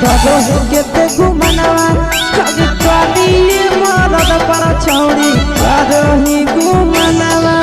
करो के ते घुमनवा कभी कभी मरद पर छौड़ी करो ही घुमनवा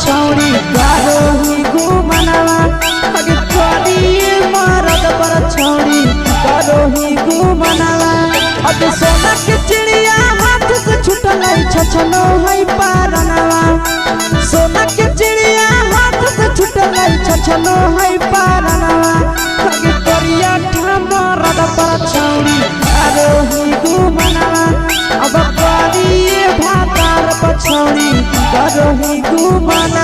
छौड़ी करो ही घुमनवा अगे थोड़ी मरद पर छौड़ी करो ही घुमनवा अगे सोना के चिड़िया हाथ से छूटल छछनो है पारनवा सोना के चिड़िया हाथ से छूटल छछनो है पारनवा अगे करिया मरद पर छौड़ी करो ही घुमनवा अब करिए भातार पर छौड़ी करो ही घुमनवा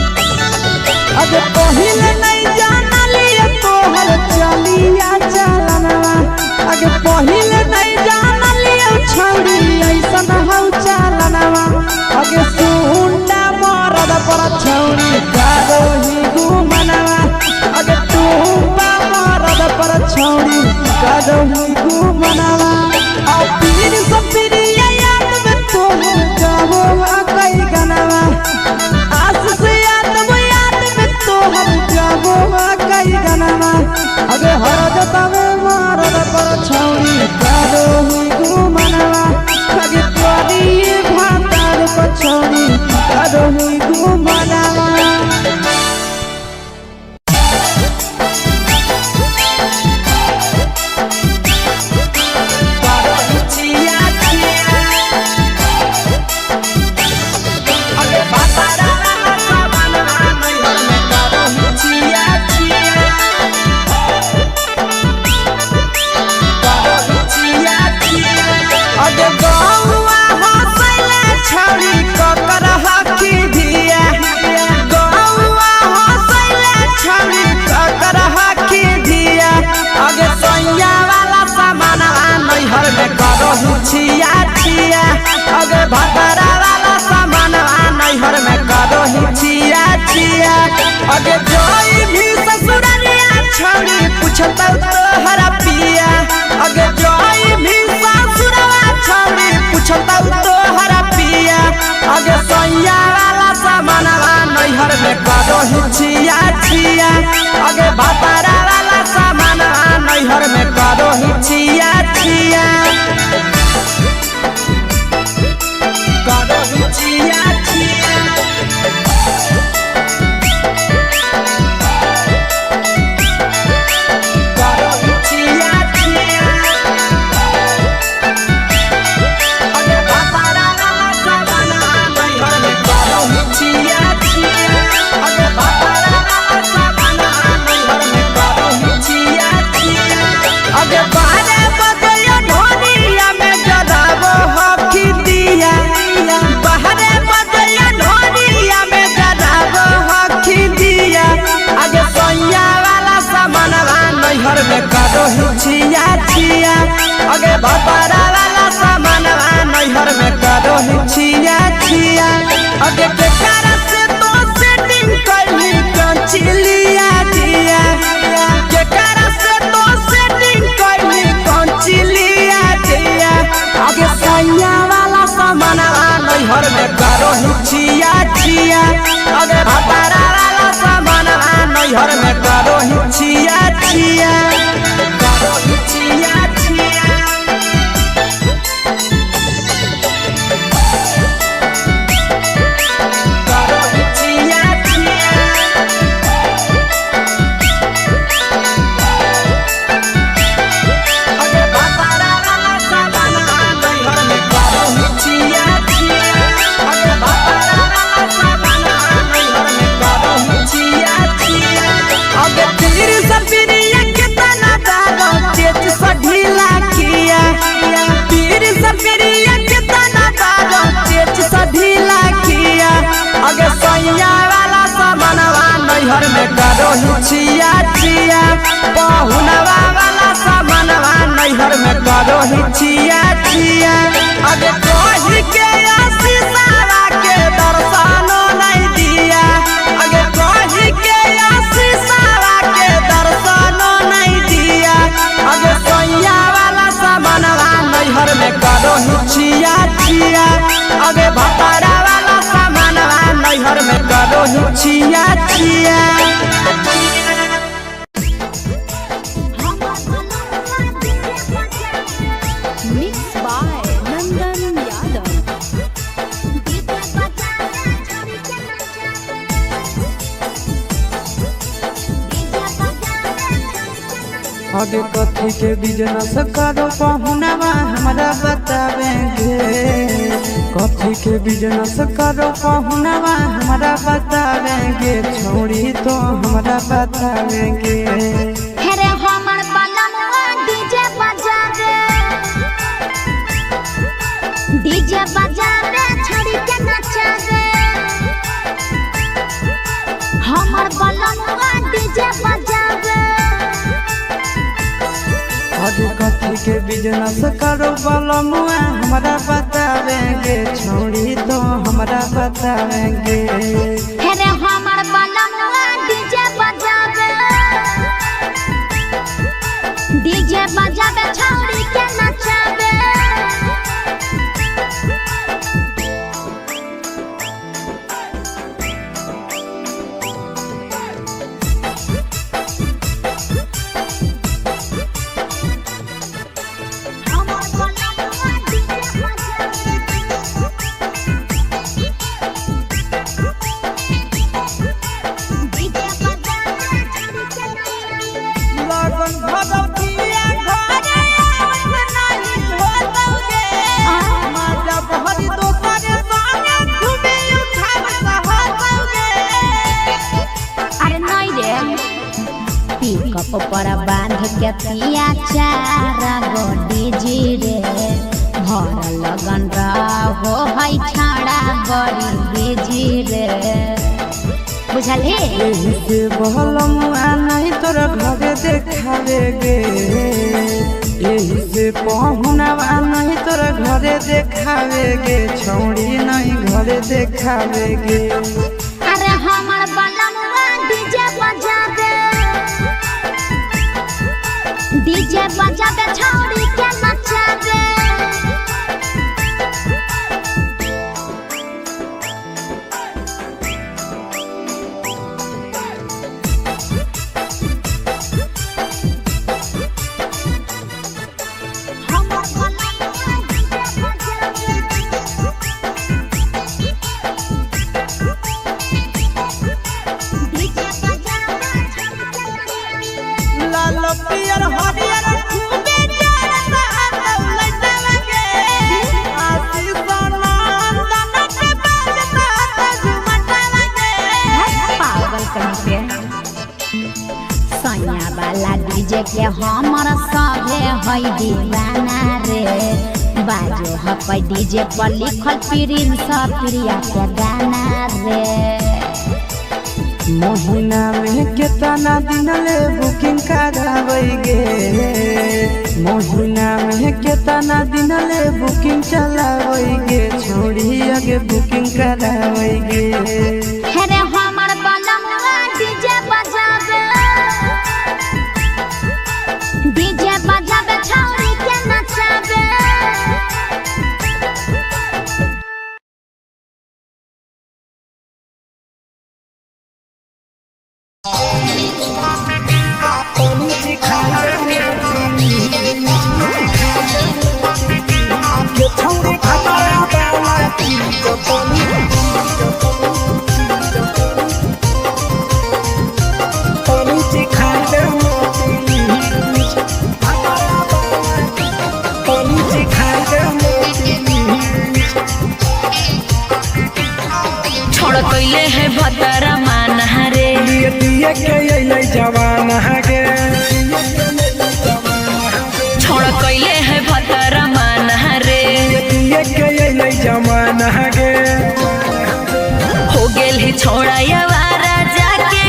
अगे पहिले नहीं जाना लिया तोहर चलिया चलनवा अगे पहिले नहीं जाना लिया छौड़ी ऐसन हौ चलनवा अगे सुंडा मरद पर छौड़ी करो ही घुमनवा अगे टूपा मरद पर छौड़ी करो ही घुमनवा और पीर सब पीरिया याद में तोहर जाबो कई गनवा आस से कई गनवा अगे हर जतवे मरद पर छौड़ी करो ही घुमनवा अगे तोरी भातार पर छौड़ी करो ही घुमनवा छिया छिया अगे भतरा वाला सामान नैहर में करो ही छिया छिया अगे जोई भी ससुरालिया छौड़ी पूछता तोहरा पिया अगे जोई भी ससुरवा छौड़ी पूछता तोहरा पिया अगे सैया वाला सामान नैहर में करो ही छिया छिया अगे भतरा वाला सामान नैहर में करो ही छिया छिया करो ही छिया छिया करो ही छिया छिया अगे भतरा वाला सामान नैहर में करो ही छिया छिया अगे भतरा वाला सामान नैहर में करो ही छिया छिया अगे बारे बदलियो ढोनिया में जलावो हकी दिया बाहरे बदलियो ढोनिया में जलावो हकी दिया आगे सैया वाला सामान नैहर में करो ही छिया छिया आगे भतरा वाला सामान नैहर में करो ही छिया छिया आगे केकरा से तो सेटिंग करली कंचिलिया दिया केकरा से तो सेटिंग करली कंचिलिया दिया आगे सैया वाला सामान नैहर में करो ही छिया छिया आगे भतरा वाला सामान नैहर में करो ही छिया छिया करो ही छिया छिया करो नैहर में करो हिचिया चिया पहुनवा वाला सामानवा नैहर में करो हिचिया चिया अगे कही के आशीषवा के दर्शनो नहीं दिया अगे कही के आशीषवा के दर्शनो नहीं दिया अगे सोया वाला सामानवा नैहर में करो हिचिया चिया अगे भतारा वाला सामानवा नैहर में करो हिचिया चिया आगे कथी के बिजनेस करो पहुनवा हमारा बतावेंगे कथी के बिजनेस करो पहुनवा हमारा बतावेंगे छोड़ी तो हमारा बतावेंगे हेरे हमर बलमुआ डीजे बजावे छड़ी के नचावे हमर बलमुआ डीजे बजावे आगे कथी के बिजनेस करो बलमुआ हमारा बतावेंगे छोड़ी तो हमारा बतावेंगे हेरे हमर बलमुआ डीजे बजावे छड़ी के नचावे ऊपर बांध के पिया चारा गोडी जी रे भर लगन रहो है छाड़ा गरी जी रे बुझली यही से बलमुआ नहीं तोरा घरे देखावेगे यही से पहुनवा नहीं तोरा घरे देखावेगे छोड़ी नहीं घरे देखावेगे अरे हमर बलमुआ डीजे बजावे छौड़ी के नचावे पियर हरियर खूबे जरता लइटा लगे आशीष नंदन के बजता झुमटा लगे पागल कहीं पे सैया वाला डीजे के हमर सभे है दीवाना रे बाजो है डीजे पर लिखल प्रिंस प्रिया के गाना रे महीना में कितना दिन ले बुकिंग करावेगे महीना में कितना दिन ले बुकिंग चलावेगे छोड़ी आगे बुकिंग करावेगे हेरे हमर बलमुआ डीजे बजावे छौड़ी के नचावे कैले है भतरा मान रे दिए के जवान गे छोड़ कैले है भतरा मान रे दिए के जवान गे हो गेल ही छोड़ा यावारा जाके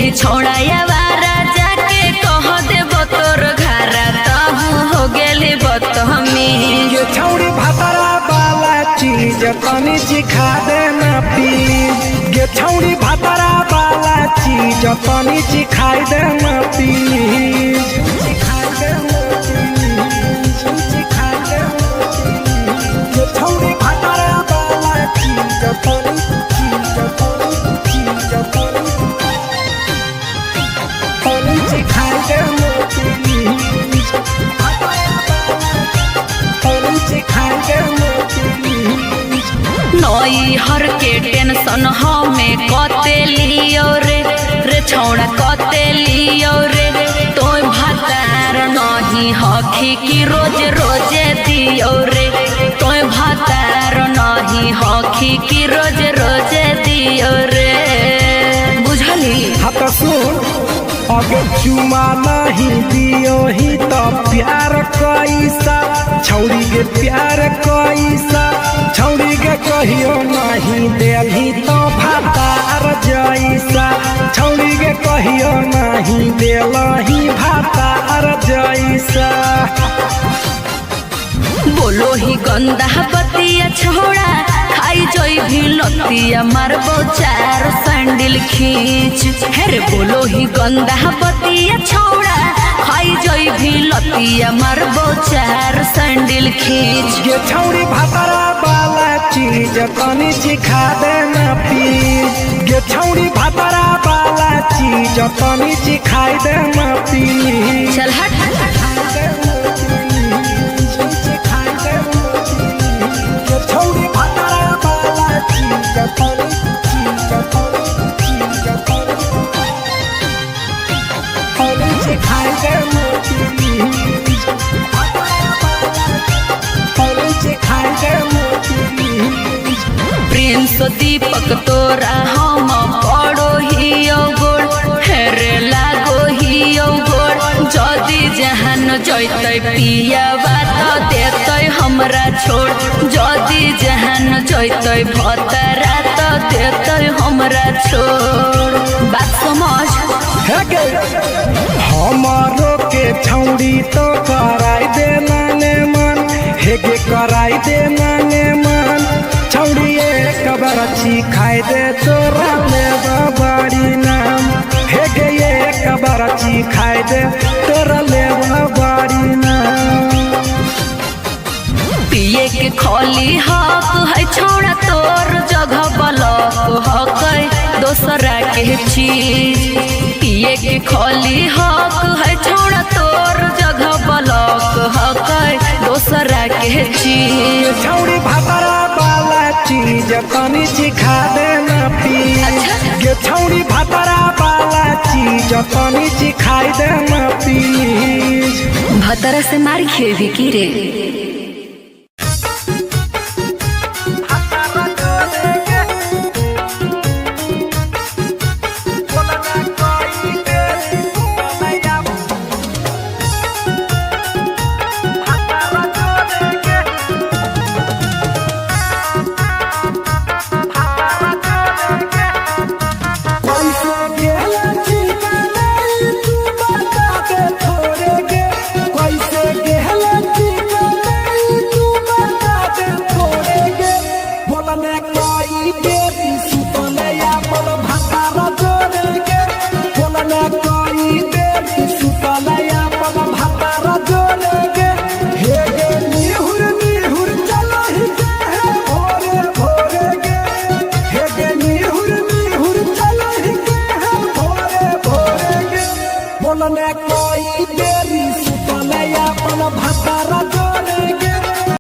बुद्धि छोड़ाया वारा जाके कह देब तोर घरा तहु हो गेली बतहमी ये छौड़ी भातारा वाला चीज तनी चिखा देना प्लीज ये छौड़ी भातारा वाला चीज तनी चिखाई देना प्लीज चिखाई देना प्लीज चिखाई देना प्लीज ये छौड़ी भातारा वाला चीज तनी चिखाई देना प्लीज चिखाई देना प्लीज नई हर के टेंशन हमें कते लियो रे छौड़ा कते लियो रे तो भातार नहीं हखी की रोज रोजे दियो रे तो भातार नहीं हखी की रोज रोजे दियो रे बुझली। हाँ तो सुन अगर चुमा नहीं दियो ही तो प्यार कैसा छौड़ी के प्यार कैसा छौड़ी के कहियो नहीं देली तो भातार जैसा छौड़ी के कहियो नहीं देलही भातार जैसा। बोलो ही गंदा बतिया छोड़ा खाई जोई भी लतिया मारबो चार सैंडल खींच हेरे बोलो ही गंदा बतिया छोड़ा खाई जोई भी लतिया मारबो चार सैंडल खींच ये छौड़ी भातारा वाला चीज तनी चिखा देना प्लीज ये छौड़ी भातारा वाला चीज तनी चिखाई देना प्लीज चल हट प्रिंस दीपक तोरा हम पड़ो ही गोड़ हेरे लागो ही गोड़ जदि जहान जैते पिया बात देते हमरा छोड़ जदि जहान जैते भतरा तो देते हमरा छोड़ बात समझ हमारो के छौड़ी तो कराई देना ने मन हेगे कराई देना ने मन छौड़ी एक बार चिखाई दे तोरा लेबा बड़ी नाम हेगे एक बार चिखाई दे तोरा लेबा बड़ी नाम। पिए के खोली हक है छोड़ा तोर जगह बलक हक दोसरा के चीज पिए के खोली हक है छोड़ा तोर जगह बलक हक दोसरा के चीज छौड़ी भातारा वाला चीज तनी चिखा देना प्लीज ये छौड़ी भातारा वाला चीज तनी चिखाई देना प्लीज भतरा से मारी खेवी की रे।